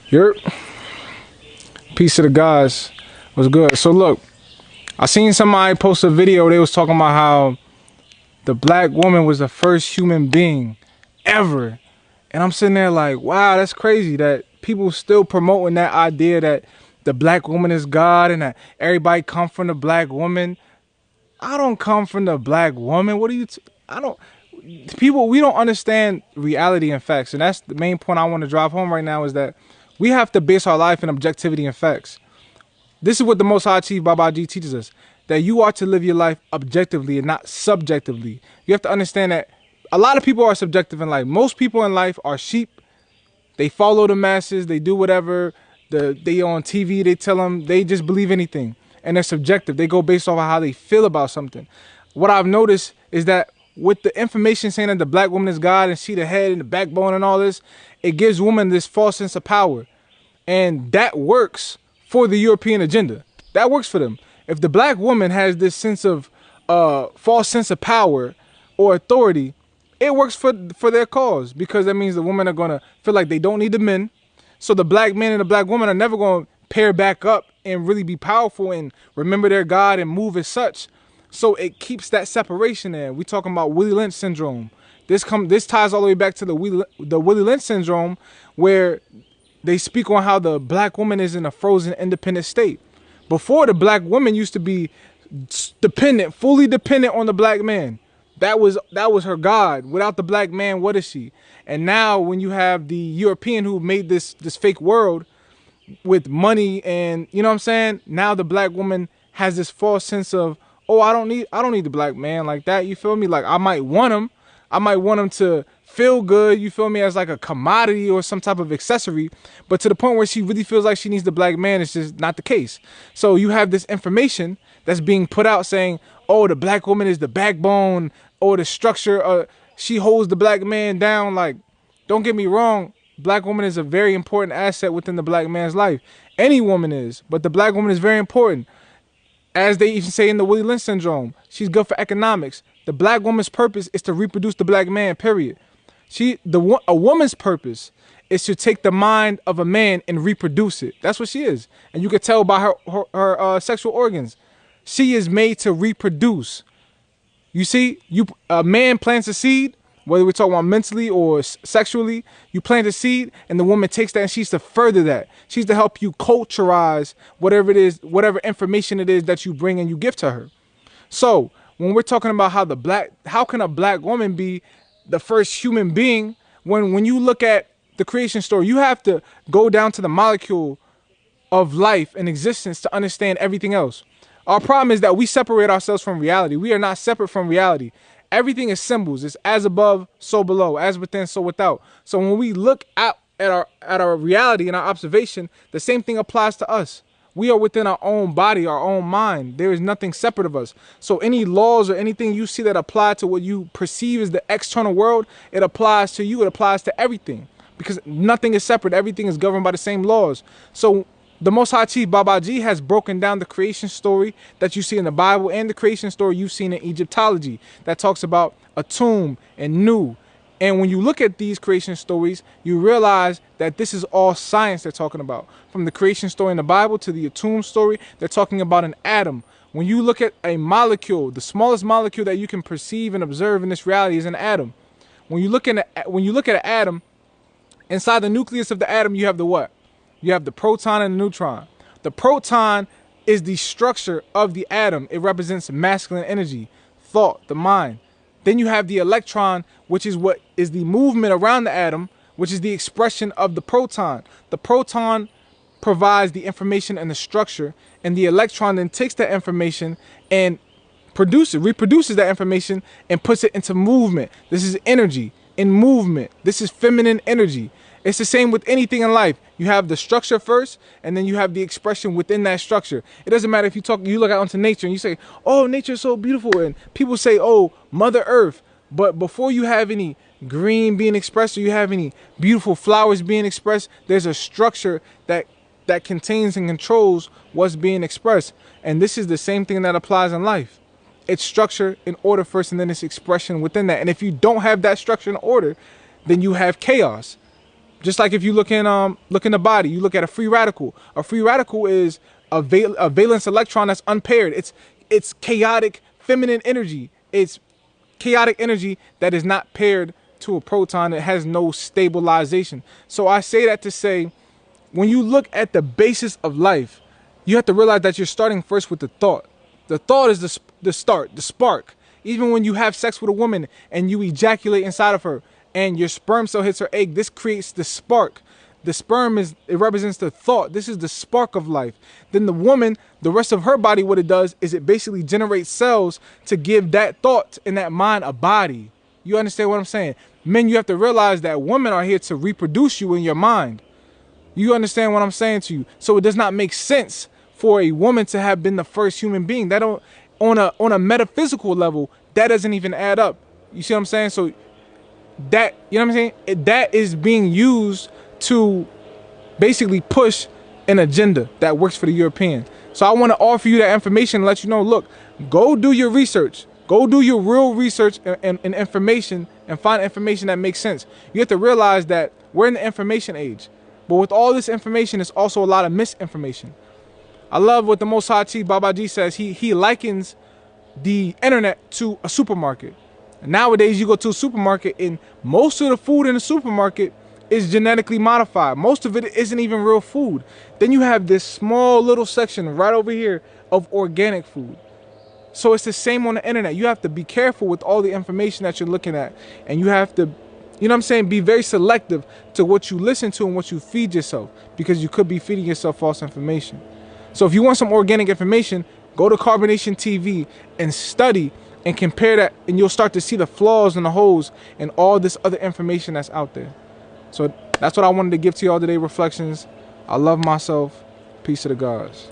Your piece of the guys was good. So look, I seen somebody post a video. They was talking about how the black woman was the first human being ever, and I'm sitting there like, wow, that's crazy that people still promoting that idea that the black woman is God and that everybody come from the black woman. I don't come from the black woman. What are you? I don't. People, we don't understand reality and facts, and that's the main point I want to drive home right now. Is that we have to base our life in objectivity and facts. This is what the Most High Chief Babaji teaches us, that you are to live your life objectively and not subjectively. You have to understand that a lot of people are subjective in life. Most people in life are sheep. They follow the masses. They do whatever. They on TV, they tell them, they just believe anything. And they're subjective. They go based off of how they feel about something. What I've noticed is that with the information saying that the black woman is God and she the head and the backbone and all this, it gives women this false sense of power. And that works for the European agenda. That works for them. If the black woman has this sense of false sense of power or authority, it works for their cause, because that means the women are going to feel like they don't need the men. So the black man and the black woman are never going to pair back up and really be powerful and remember their God and move as such. So it keeps that separation there. We talking about Willie Lynch syndrome. This ties all the way back to the Willie Lynch syndrome, where they speak on how the black woman is in a frozen independent state. Before, the black woman used to be dependent, fully dependent on the black man. That was her God. Without the black man, what is she? And now when you have the European who made this fake world with money, and you know what I'm saying? Now the black woman has this false sense of, oh, I don't need the black man like that. You feel me? Like I might want him to feel good, you feel me, as like a commodity or some type of accessory, but to the point where she really feels like she needs the black man, it's just not the case. So you have this information that's being put out saying, oh, the black woman is the backbone or the structure, she holds the black man down. Like, don't get me wrong, black woman is a very important asset within the black man's life. Any woman is, but the black woman is very important. As they even say in the Willie Lynch syndrome, she's good for economics. The black woman's purpose is to reproduce the black man, period. A woman's purpose is to take the mind of a man and reproduce it. That's what she is. And you can tell by her sexual organs. She is made to reproduce. You see, a man plants a seed, whether we're talking about mentally or sexually, you plant a seed and the woman takes that and she's to further that. She's to help you culturize whatever it is, whatever information it is that you bring and you give to her. So when we're talking about how can a black woman be the first human being, when you look at the creation story, you have to go down to the molecule of life and existence to understand everything else. Our problem is that we separate ourselves from reality. We are not separate from reality. Everything is symbols. It's as above, so below, as within, so without. So when we look at our reality and our observation, the same thing applies to us. We are within our own body, our own mind. There is nothing separate of us. So any laws or anything you see that apply to what you perceive as the external world, it applies to you. It applies to everything, because nothing is separate. Everything is governed by the same laws. So the Most High Chief Babaji has broken down the creation story that you see in the Bible and the creation story you've seen in Egyptology that talks about a tomb and Nu. And when you look at these creation stories, you realize that this is all science they're talking about. From the creation story in the Bible to the tomb story, they're talking about an atom. When you look at a molecule, the smallest molecule that you can perceive and observe in this reality is an atom. When you look at an atom, inside the nucleus of the atom, you have the what? You have the proton and the neutron. The proton is the structure of the atom. It represents masculine energy, thought, the mind. Then you have the electron, which is what is the movement around the atom, which is the expression of the proton. The proton provides the information and the structure, and the electron then takes that information and reproduces that information and puts it into movement. This is energy in movement. This is feminine energy. It's the same with anything in life. You have the structure first, and then you have the expression within that structure. It doesn't matter if you look out into nature and you say, oh, nature's so beautiful. And people say, oh, Mother Earth. But before you have any green being expressed or you have any beautiful flowers being expressed, there's a structure that contains and controls what's being expressed. And this is the same thing that applies in life. It's structure in order first, and then it's expression within that. And if you don't have that structure in order, then you have chaos. Just like if you look in the body, you look at a free radical. A free radical is a valence electron that's unpaired. It's chaotic feminine energy. It's chaotic energy that is not paired to a proton. It has no stabilization. So I say that to say, when you look at the basis of life, you have to realize that you're starting first with the thought. The thought is the start, the spark. Even when you have sex with a woman and you ejaculate inside of her and your sperm cell hits her egg, this creates the spark. The sperm it represents the thought. This is the spark of life. Then the woman, the rest of her body, what it does is it basically generates cells to give that thought and that mind a body. You understand what I'm saying? Men, you have to realize that women are here to reproduce you in your mind. You understand what I'm saying to you? So it does not make sense for a woman to have been the first human being. That don't, on a metaphysical level, that doesn't even add up. You see what I'm saying? So that, you know what I'm saying? That is being used to basically push an agenda that works for the European. So I want to offer you that information and let you know, look, go do your research. Go do your real research and information and find information that makes sense. You have to realize that we're in the information age. But with all this information, there's also a lot of misinformation. I love what the Most High Chief Babaji says. He likens the internet to a supermarket. And nowadays, you go to a supermarket and most of the food in the supermarket is genetically modified. Most of it isn't even real food. Then you have this small little section right over here of organic food. So it's the same on the internet. You have to be careful with all the information that you're looking at. And you have to, you know what I'm saying, be very selective to what you listen to and what you feed yourself, because you could be feeding yourself false information. So if you want some organic information, go to Carbonation TV and study and compare that, and you'll start to see the flaws and the holes and all this other information that's out there. So that's what I wanted to give to y'all today, reflections. I love myself. Peace to the gods.